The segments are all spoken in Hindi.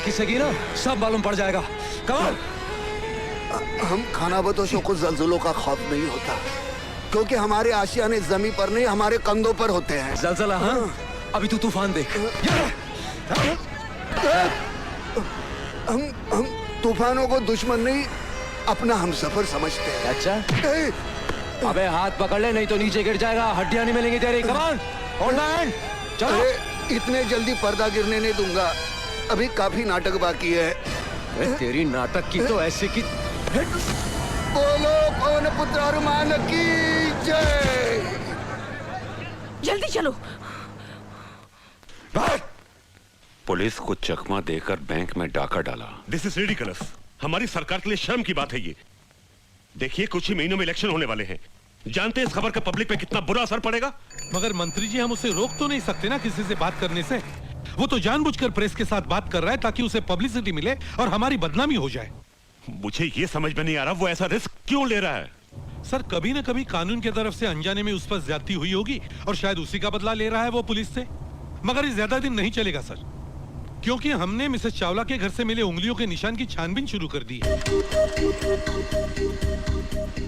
खिसेगी ना सब मालूम पड़ जाएगा। कमाल। हम खानाबदोशों को ज़लज़लों का खौफ नहीं होता, क्योंकि हमारे आशियाने ज़मीन पर नहीं हमारे कंधों पर होते हैं। ज़लज़ला? हाँ, अभी तू तूफान देख। हम तूफानों को दुश्मन नहीं अपना हमसफर समझते हैं। अच्छा? अबे हाथ पकड़ ले नहीं तो नीचे गिर जाएगा, हड्डियां नहीं मिलेंगी तेरी। कमान, होल्ड माय हैंड। चलो। इतने जल्दी पर्दा गिरने नहीं दूंगा, अभी काफी नाटक बाकी है। तेरी नाटक की तो ऐसे की। बोलो पवन पुत्र हनुमान की जय। जल्दी चलो। पुलिस को चकमा देकर बैंक में डाका डाला। This is ridiculous. हमारी सरकार के लिए शर्म की बात है ये। देखिए कुछ ही महीनों में इलेक्शन होने वाले हैं, जानते हैं इस खबर का पब्लिक पे कितना बुरा असर पड़ेगा। मगर मंत्री जी हम उसे रोक तो नहीं सकते ना किसी से बात करने से। वो तो जानबूझकर प्रेस के साथ बात कर रहा है ताकि उसे पब्लिसिटी मिले और हमारी बदनामी हो जाए। मुझे ये समझ में नहीं आ रहा वो ऐसा रिस्क क्यों ले रहा है। सर कभी न कभी कानून की तरफ से अनजाने में उस पर ज्यादती हुई होगी और शायद उसी का बदला ले रहा है वो पुलिस से। मगर ये ज्यादा दिन नहीं चलेगा सर, क्योंकि हमने मिसेस चावला के घर से मिले उंगलियों के निशान की छानबीन शुरू कर दी है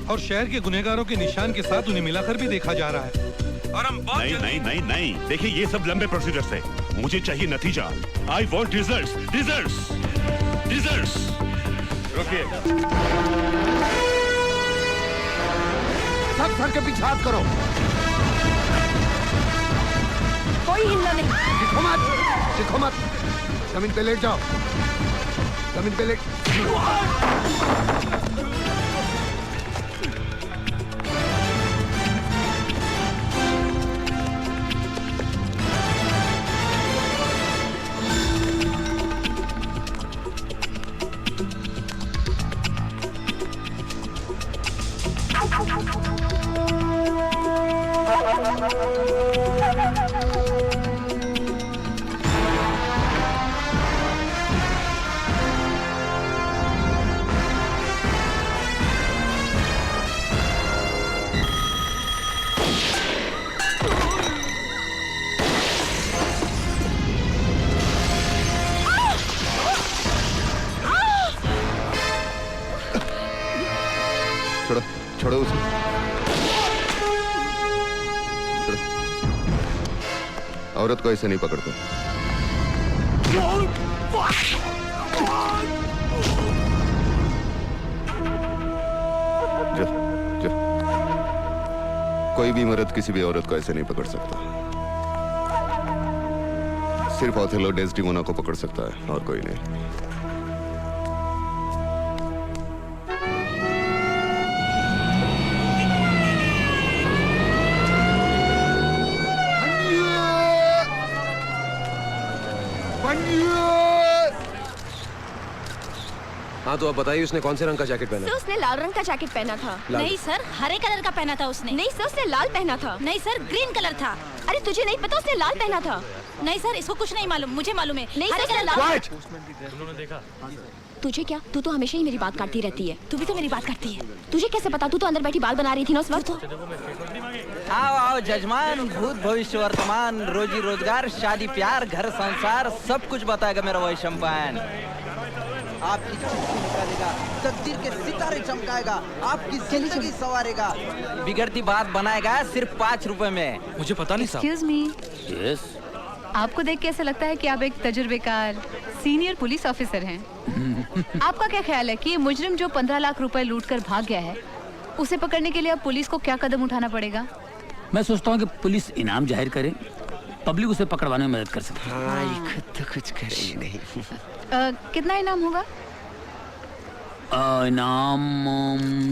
और शहर के गुनहगारों के निशान के साथ उन्हें मिलाकर भी देखा जा रहा है। और हम नहीं, देखिए ये सब लंबे प्रोसीजर्स हैं। मुझे चाहिए नतीजा। I want results, results, results. रुकिए। सब सर के पीछे हाथ करो। कोई हिलना नहीं। दिखो मत। जमीन पे लेट जाओ। जमीन पे लेट। छोड़ो उसे। औरत को ऐसे नहीं पकड़ते। जा। कोई भी मर्द किसी भी औरत को ऐसे नहीं पकड़ सकता। सिर्फ ओथेलो डेस्डेमोना को पकड़ सकता है और कोई नहीं। हाँ तो अब बताइए उसने कौन से रंग का जैकेट पहना? सर उसने लाल रंग का जैकेट पहना था। नहीं सर हरे कलर का पहना था उसने। नहीं सर उसने लाल पहना था। नहीं सर ग्रीन कलर था। अरे तुझे नहीं पता उसने लाल पहना था। नहीं सर इसको कुछ नहीं मालूम, मुझे मालूम है। नहीं हरे सर कलर उन्होंने देखा। तुझे क्या, तू तो हमेशा ही मेरी बात काटती रहती है। तू भी तो मेरी बात करती है। तुझे कैसे पता? तू तो अंदर बैठी बाल बना रही थी ना उस वक्त। आओ आओ जजमान, भूत भविष्य वर्तमान, रोजी रोजगार, शादी प्यार, घर संसार, सब कुछ बताएगा मेरा वही शैंपेन। आपकी चिट्ठी निकालेगा, तकदीर के सितारे चमकाएगा, आपकी जिंदगी संवारेगा, बिगड़ती बात बनाएगा सिर्फ 5 रुपए में। मुझे पता नहीं साहब। Excuse me. यस। आपको देख के ऐसा लगता है कि आप एक तजुर्बेकार सीनियर पुलिस ऑफिसर हैं। आपका क्या ख्याल है कि ये मुजरिम जो 15 लाख रुपए लूट कर भाग गया है, उसे पकड़ने के लिए अब पुलिस को क्या कदम उठाना पड़ेगा? मैं सोचता हूँ कि पुलिस इनाम जाहिर करे, पब्लिक उसे पकड़वाने में मदद कर सकती है। हाँ, ये खुद तो कुछ करेगी नहीं। कितना इनाम होगा? इनाम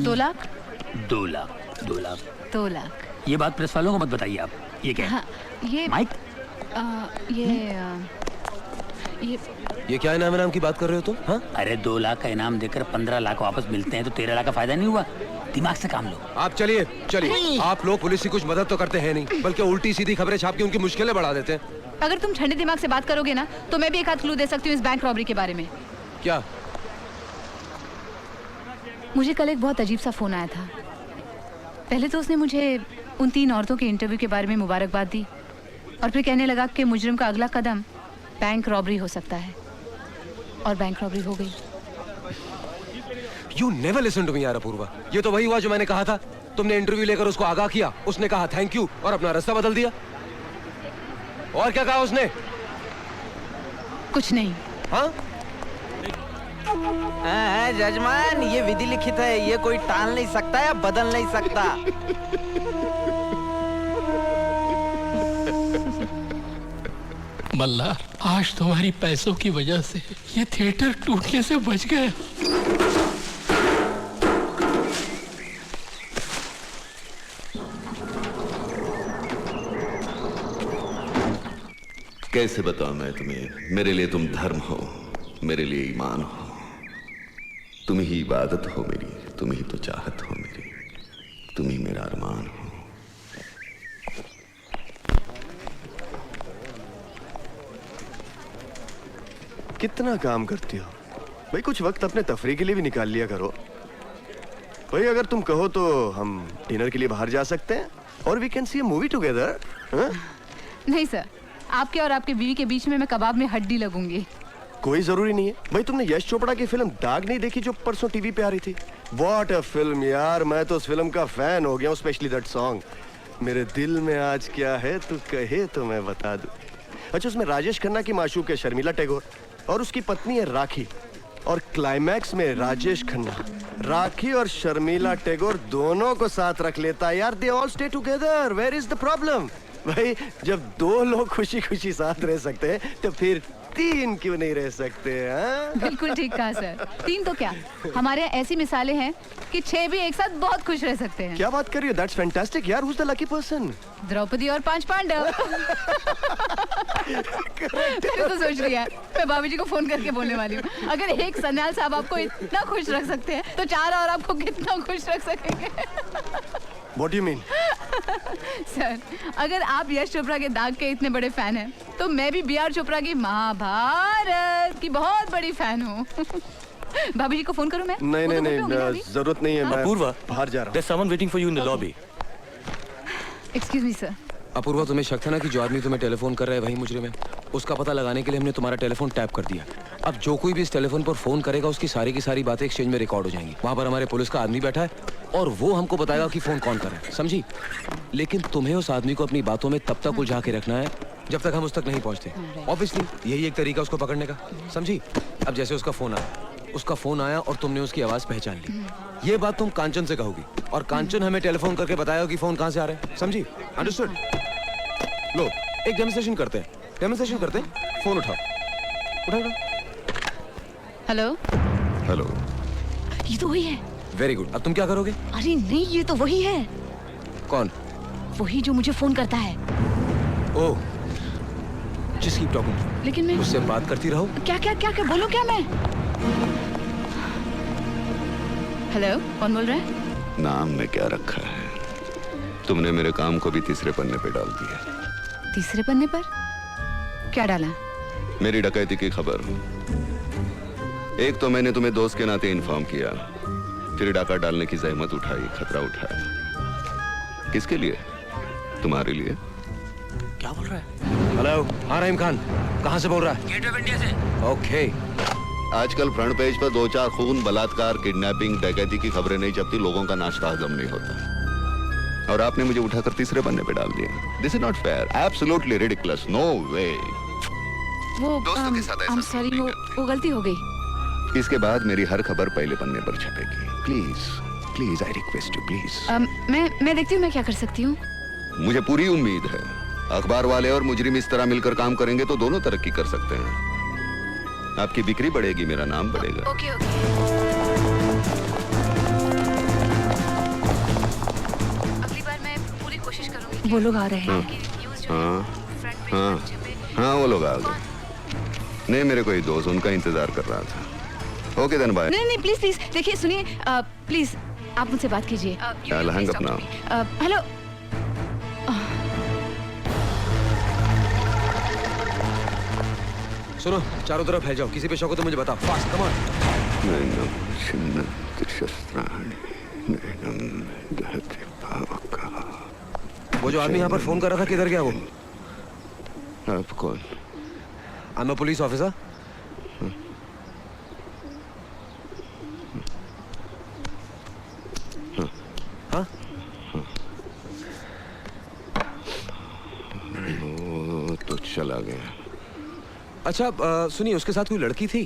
2 लाख। 2 लाख। 2 लाख। 2 लाख। ये बात प्रेस वालों को मत बताइए आप। ये क्या है? हाँ, ये माइक। ये क्या इनाम की बात कर रहे हो तुम? हाँ? अरे 2 लाख का इनाम देकर 15 लाख वापस मिलते हैं तो 13 लाख का फायदा नहीं हुआ? दिमाग से काम लो। आप चलिए चलिए। आप लोग पुलिस की कुछ मदद तो करते हैं नहीं, बल्कि उल्टी सीधी खबरें छाप के उनकी मुश्किलें बढ़ा देते हैं। अगर तुम ठंडे दिमाग से बात करोगे ना तो मैं भी एक आध क्लू दे सकती हूँ इस बैंक रॉबरी के बारे में। क्या? मुझे कल एक बहुत अजीब सा फोन आया था। पहले तो उसने मुझे उन 3 औरतों के इंटरव्यू के बारे में मुबारकबाद दी और फिर कहने लगा कि मुजरिम का अगला कदम बैंक रॉबरी हो सकता है। और बैंक रॉबरी हो गई। You never listen to me यार अपूर्वा। ये तो वही हुआ जो मैंने कहा था। तुमने इंटरव्यू लेकर उसको आगाह किया, उसने कहा थैंक यू और अपना रास्ता बदल दिया। और क्या कहा उसने? कुछ नहीं। हाँ? जजमान, ये विधि लिखित है, ये कोई टाल नहीं सकता या बदल नहीं सकता। मल्ला, आज तुम्हारी पैसों की वजह से ये थिएटर टूटने से बच गए। कैसे बताऊं मैं तुम्हें, मेरे लिए तुम धर्म हो, मेरे लिए ईमान हो, तुम ही इबादत हो मेरी, तुम ही तो चाहत हो मेरी, तुम ही मेरा अरमान हो। कितना काम करती हो भाई, कुछ वक्त अपने तफरी के लिए भी निकाल लिया करो भाई। अगर तुम कहो तो हम डिनर के लिए बाहर जा सकते हैं और we can see a movie together. नहीं सर, आपके और आपके बीवी के बीच में मैं कबाब में हड्डी लगूंगी। कोई जरूरी नहीं है भाई। तुमने यश चोपड़ा की फिल्म दाग नहीं देखी जो परसों टीवी पे आ रही थी? व्हाट अ फिल्म यार, मैं तो उस फिल्म का फैन हो गया हूँ, स्पेशली दैट सॉन्ग, मेरे दिल में आज क्या है तू कहे तो मैं बता दूं। अच्छा, उसमें राजेश खन्ना की माशूक है शर्मिला टैगोर और उसकी पत्नी है राखी, और क्लाइमैक्स में राजेश खन्ना राखी और शर्मिला टैगोर दोनों को साथ रख लेता है यार। They all stay together, where is the problem भाई? जब दो लोग खुशी खुशी साथ रह सकते हैं तो फिर तीन क्यों नहीं रह सकते? बिल्कुल ठीक कहा सर, तीन तो क्या, हमारे यहाँ ऐसी मिसालें हैं कि 6 भी एक साथ बहुत खुश रह सकते हैं। क्या बात कर रही हो? दैट्स फैंटास्टिक यार। Who's the lucky person? Draupadi और 5 पांडव। मैंने तो सोच लिया, मैं भाभी जी को फोन करके बोलने वाली हूँ, अगर एक सन्याल साहब आपको इतना खुश रख सकते हैं तो 4 और आपको कितना खुश रख सकेंगे? What do you mean? Sir, अगर आप यश चोपड़ा के दाग के इतने बड़े फैन हैं, तो मैं भी बी आर चोपड़ा की महाभारत की बहुत बड़ी फैन हूँ। भाभी जी को फोन करूँ मैं? नहीं, जरूरत नहीं है। मैं अपूर्वा, बाहर जा रहा हूँ। There's someone waiting for you in the lobby. Excuse me, sir. Apoorva, तुम्हें शक था ना कि जो आदमी तुम्हें टेलीफोन कर रहा है वही मुजरिम है? उसका पता लगाने के लिए हमने तुम्हारा टेलीफोन टैप कर दिया। अब जो कोई भी इस टेलीफोन पर फोन करेगा उसकी सारी की सारी बातें एक्सचेंज में रिकॉर्ड हो जाएंगी। वहाँ पर हमारे पुलिस का आदमी बैठा है और वो हमको बताएगा कि फोन कौन कर रहा है, समझी? लेकिन तुम्हें उस आदमी को अपनी बातों में तब तक उलझा के रखना है जब तक हम उस तक नहीं पहुँचते। ऑब्वियसली यही एक तरीका उसको पकड़ने का, समझी? अब जैसे उसका फोन आया और तुमने उसकी आवाज पहचान ली, ये बात तुम कांचन से कहोगी और कांचन हमें टेलीफोन करके बताएगा कि फोन कहाँ से आ रहा है, समझी? अंडरस्टूड? लो, एक डेमोंस्ट्रेशन करते हैं। फोन उठाओ। हेलो। हेलो। ये तो वही है। Very good. अब तुम क्या करोगे? अरे नहीं, ये तो वही है। कौन? वही जो मुझे फोन करता है। ओह, जस्ट कीप टॉकिंग। लेकिन मैं उससे बात करती रहो। क्या बोलूं क्या मैं? हेलो, कौन बोल रहा है? नाम में क्या रखा है? तुमने मेरे काम को भी तीसरे पन्ने पे डाल दिया। तीसरे पन्ने पर? क्या डाला? मेरी डकैती की खबर। एक तो मैंने तुम्हें दोस्त के नाते इन्फॉर्म किया, फिर डाका डालने की जहमत उठाई, खतरा उठाया। किसके लिए? तुम्हारे लिए। क्या बोल रहा है? हेलो, हाँ रहीम खान, कहाँ से बोल रहा है? गेट ऑफ इंडिया से। ओके। आजकल फ्रंट पेज पर 2-4 खून, बलात्कार, किडनैपिंग, डकैती की खबरें नहीं छपती, लोगों का नाश्ता हजम नहीं होता, और आपने मुझे उठाकर तीसरे पन्ने पे डाल दिया। This is not fair, absolutely ridiculous, no way. वो दोस्तों के साथ ऐसा सॉरी, वो गलती हो गई। इसके बाद मेरी हर खबर पहले पन्ने पर छपेगी। Please I request you, please. मैं देखती हूँ मैं क्या कर सकती हूँ। मुझे पूरी उम्मीद है अखबार वाले और मुजरिम इस तरह मिलकर काम करेंगे तो दोनों तरक्की कर सकते हैं। आपकी बिक्री बढ़ेगी, मेरा नाम बढ़ेगा। ओके। अगली बार मैं पूरी कोशिश करूंगी। वो लोग आ रहे हैं। हाँ, वो लोग आ गए। नहीं, मेरे कोई दोस्त उनका इंतजार कर रहा था। Okay then, bye. नहीं, प्लीज देखिए, सुनिए, प्लीज आप मुझसे बात कीजिए। Hang up now. हेलो। सुनो, चारों तरफ फैल जाओ, किसी पे शक हो तो मुझे बताओ। Fast, come on. वो जो आदमी यहाँ पर फोन कर रहा था, किधर गया वो? आप कौन? I am a police officer. गया। अच्छा सुनिए, उसके साथ कोई लड़की थी?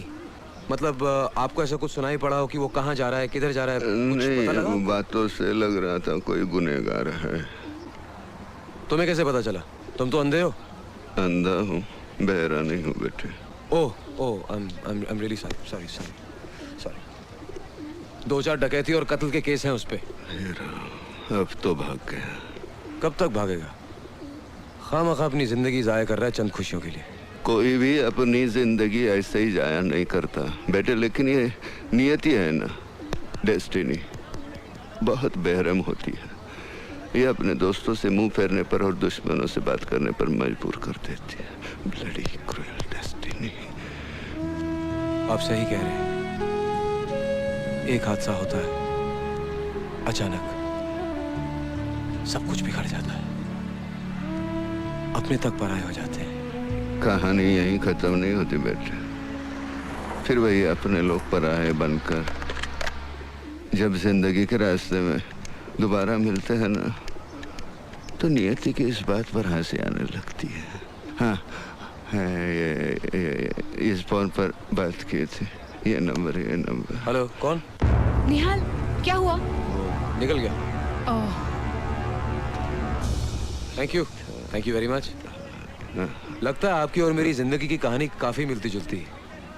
मतलब आपको ऐसा कुछ सुनाई पड़ा हो कि वो कहाँ जा रहा है, किधर जा रहा है? कुछ पता लगा? नहीं, बातों से लग रहा था कोई गुनहगार है। तुम्हें कैसे पता चला? तुम तो अंधे हो। अंधा हूँ, बहरा नहीं हूँ बेटे। ओह आई एम रियली सॉरी। 2-4 डकैती और कत्ल के केस हैं उस पे। अब तो भाग गया। कब तक भागेगा? खामखा अपनी जिंदगी जाया कर रहा है चंद खुशियों के लिए। कोई भी अपनी जिंदगी ऐसे ही जाया नहीं करता बेटे, लेकिन ये नियति है ना, डेस्टिनी, बहुत बेरहम होती है। ये अपने दोस्तों से मुंह फेरने पर और दुश्मनों से बात करने पर मजबूर कर देती है। Bloody cruel destiny. आप सही कह रहे हैं। एक हादसा होता है, अचानक सब कुछ बिगड़ जाता है, अपने तक पराये हो जाते हैं। कहानी यहीं खत्म नहीं होती बेटे, फिर वही अपने लोग पराये बनकर जब जिंदगी के रास्ते में दोबारा मिलते हैं ना, तो नियति की इस बात पर हंसी आने लगती है। हाँ, ये इस फोन पर बात की थी, ये नंबर। हेलो, कौन? निहाल, क्या हुआ? निकल गया। ओह, थैंक यू वेरी मच। लगता है आपकी और मेरी जिंदगी की कहानी काफी मिलती जुलती है।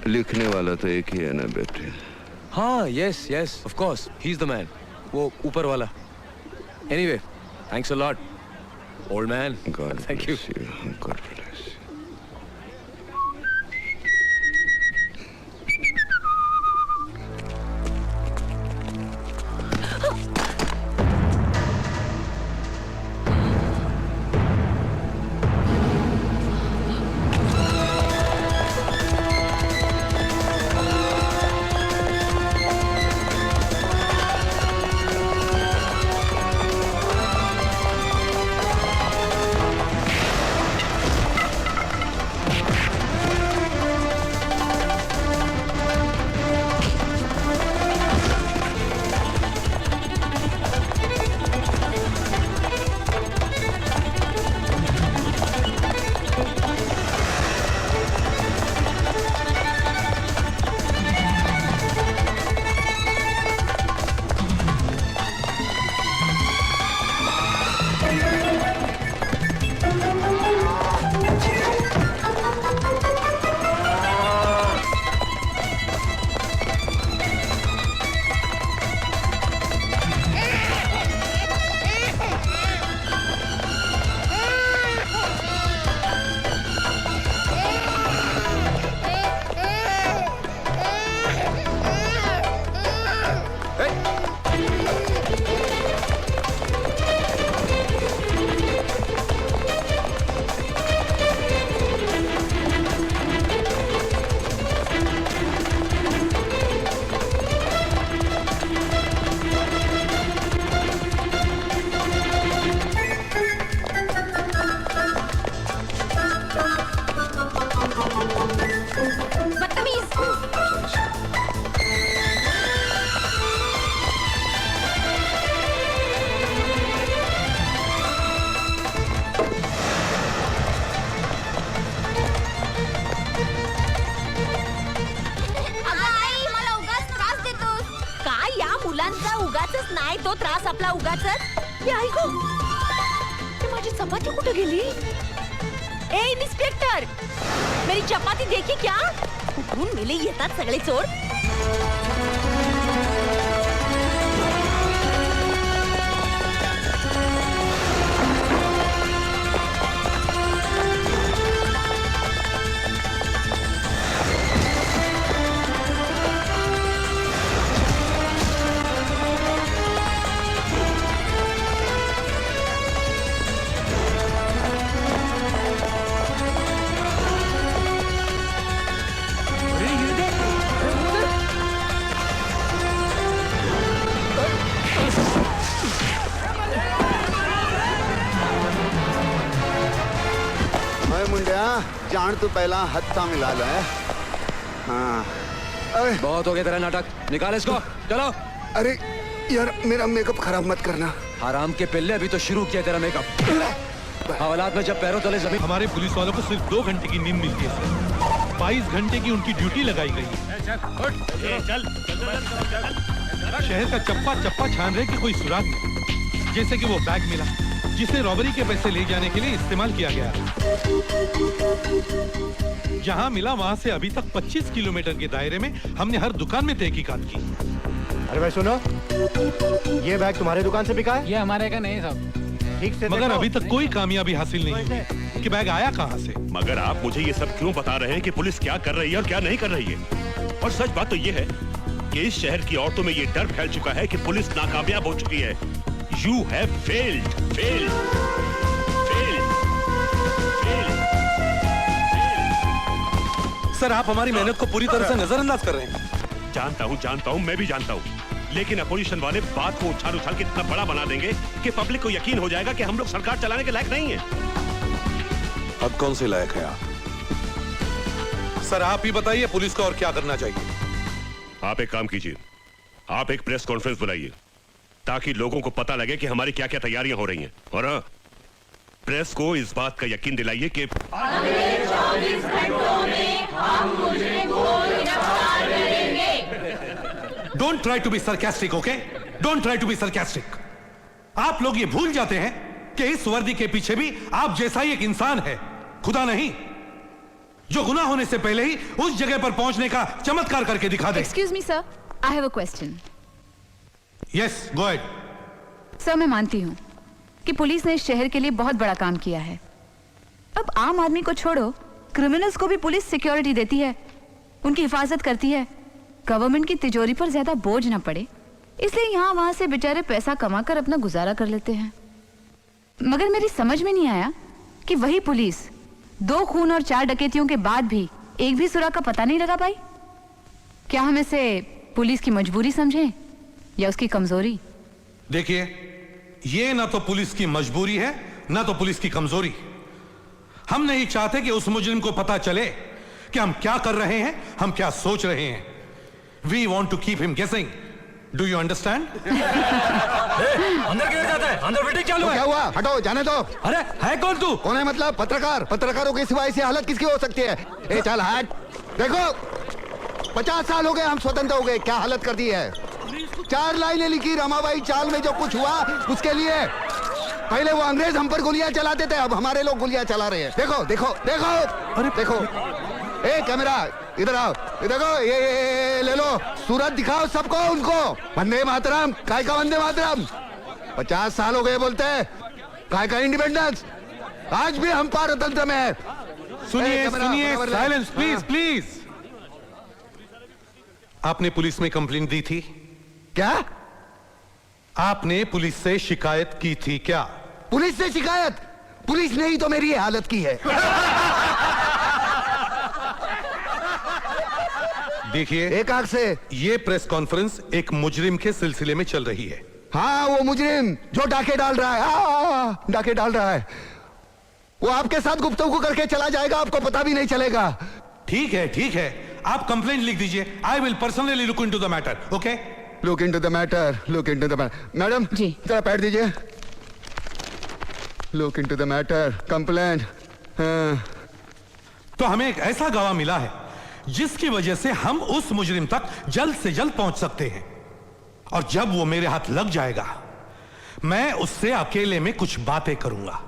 लिखने वाला तो एक ही है ना बेटे। हाँ, yes of course, he is the man, वो ऊपर वाला। Anyway, thanks a lot old man. Thank you. God bless you. उगाचच नाही तो त्रास आपला उगाचच. हे ऐकू ते माझी चपाती कुठे गेली? ए इन्स्पेक्टर, मेरी चपाती देखी क्या? कुठून मेले येतात सगळे चोर. जान तू पहला हत्था मिला ले. हाँ बहुत हो गया तेरा नाटक, निकाल इसको, चलो. अरे यार मेरा मेकअप खराब मत करना. हराम के पिल्ले, अभी तो शुरू किया तेरा मेकअप. हवालात में जब पैरों तले जमीन। हमारे पुलिस वालों को सिर्फ 2 घंटे की नींद मिलती है सर। 22 घंटे की उनकी ड्यूटी लगाई गई है। शहर का चप्पा चप्पा छान रहे कि कोई सुराग नहीं। जैसे कि वो बैग मिला जिसे रॉबरी के पैसे ले जाने के लिए इस्तेमाल किया गया। जहां मिला वहां से अभी तक 25 किलोमीटर के दायरे में हमने हर दुकान में तहकीकात की। अरे भाई सुनो, ये बैग तुम्हारे दुकान से बिका है? ये हमारे का नहीं साहब। ठीक से मगर देखो। अभी तक कोई कामयाबी हासिल नहीं हुई कि बैग आया कहां से। मगर आप मुझे ये सब क्यों बता रहे हैं कि पुलिस क्या कर रही है और क्या नहीं कर रही है? और सच बात तो ये है कि इस शहर की औरतों में ये डर फैल चुका है कि पुलिस नाकामयाब हो चुकी है। You have failed, failed, failed, failed, failed. Sir आप हमारी मेहनत को पूरी तरह से नजरअंदाज कर रहे हैं। जानता हूँ, मैं भी जानता हूँ। लेकिन अपोजिशन वाले बात को उछाल उछाल के इतना बड़ा बना देंगे कि पब्लिक को यकीन हो जाएगा कि हम लोग सरकार चलाने के लायक नहीं है। अब कौन से लायक है आप? सर आप ही बताइए पुलिस को और क्या करना चाहिए। आप एक काम कीजिए, आप एक प्रेस कॉन्फ्रेंस बुलाइए ताकि लोगों को पता लगे कि हमारी क्या क्या तैयारियां हो रही हैं। और हाँ, प्रेस को इस बात का यकीन दिलाइए कि अगले 24 घंटों में हम मुजरिम को गिरफ्तार करेंगे। Don't try to be sarcastic, okay? Don't try to be sarcastic. आप लोग ये भूल जाते हैं कि इस वर्दी के पीछे भी आप जैसा ही एक इंसान है, खुदा नहीं, जो गुनाह होने से पहले ही उस जगह पर पहुंचने का चमत्कार करके दिखा दे। Excuse me sir, I have a question. Yes, go ahead. Sir मैं मानती हूँ कि पुलिस ने इस शहर के लिए बहुत बड़ा काम किया है। अब आम आदमी को छोड़ो, क्रिमिनल्स को भी पुलिस सिक्योरिटी देती है, उनकी हिफाजत करती है, गवर्नमेंट की तिजोरी पर ज्यादा बोझ ना पड़े, इसलिए यहाँ वहां से बेचारे पैसा कमाकर अपना गुजारा कर लेते हैं। मगर मेरी समझ में नहीं आया कि वही पुलिस 2 खून और 4 डकैतियों के बाद भी एक भी सुराग का पता नहीं लगा पाई। क्या हम इसे पुलिस की मजबूरी समझें या उसकी कमजोरी? देखिए, ये ना तो पुलिस की मजबूरी है ना तो पुलिस की कमजोरी। हम नहीं चाहते कि उस मुजरिम को पता चले कि हम क्या कर रहे हैं, हम क्या सोच रहे हैं। We want to keep him guessing. Do you understand? अंदर क्यों जाता है? अंदर मीटिंग चालू है। क्या हुआ? हटो, जाने दो। अरे है कौन तू? कौन है मतलब? पत्रकार। पत्रकारों के सिवाय ऐसी हालत किसकी हो सकती है? ए चल हट। देखो 50 साल हो गए हम स्वतंत्र हो गए, क्या हालत कर दी है। 4 लाइनें लिखी रमाबाई चाल में, जो कुछ हुआ उसके लिए। पहले वो अंग्रेज हम पर गोलियां चलाते थे, अब हमारे लोग गोलियां चला रहे हैं। देखो देखो देखो, अरे देखो। ए कैमरा इधर आओ, देखो ये ले लो, सूरत दिखाओ सबको, उनको। वंदे मातरम, काय का वंदे मातरम? 50 साल हो गए बोलते हैं, काय का इंडिपेंडेंस? आज भी हम पारतंत्र में है। सुनिए सुनिए, साइलेंस प्लीज प्लीज। आपने पुलिस में कंप्लेंट दी थी क्या? आपने पुलिस से शिकायत की थी क्या? पुलिस से शिकायत? पुलिस ने ही तो मेरी हालत की है। देखिए, एक आंख से ये प्रेस कॉन्फ्रेंस एक मुजरिम के सिलसिले में चल रही है। हाँ, वो मुजरिम जो डाके डाल रहा है, डाके डाल रहा है, वो आपके साथ गुफ्तगू करके चला जाएगा, आपको पता भी नहीं चलेगा। ठीक है, आप कंप्लेंट लिख दीजिए। I will personally look into the matter, okay? Look into the matter, look into the matter. Madam ji जरा पैड दीजिए। Look into the matter, complaint. तो हमें एक ऐसा गवाह मिला है जिसकी वजह से हम उस मुजरिम तक जल्द से जल्द पहुंच सकते हैं, और जब वो मेरे हाथ लग जाएगा मैं उससे अकेले में कुछ बातें करूंगा।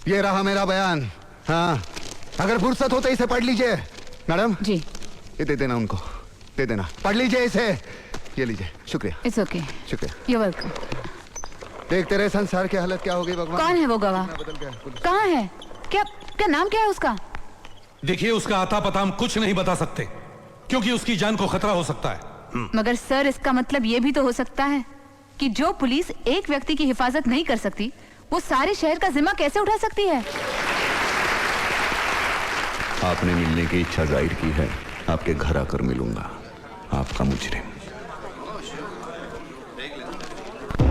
ये रहा मेरा बयान। हाँ, अगर फुर्सत हो तो इसे पढ़ लीजिए। मैडम जी, ये दे देना उनको, दे देना, पढ़ लीजिए इसे। ये लीजिए, शुक्रिया। इट्स ओके, शुक्रिया। You welcome. देखते रहे संसार की हालत क्या हो गई भगवान। कौन है वो गवाह? कहाँ है? क्या क्या नाम क्या है उसका? देखिए, उसका आता पता हम कुछ नहीं बता सकते क्योंकि उसकी जान को खतरा हो सकता है। मगर सर, इसका मतलब ये भी तो हो सकता है कि जो पुलिस एक व्यक्ति की हिफाजत नहीं कर सकती, वो सारे शहर का जिम्मा कैसे उठा सकती है? आपने मिलने की इच्छा जाहिर की है, आपके घर आकर मिलूंगा, आपका मुजरिम।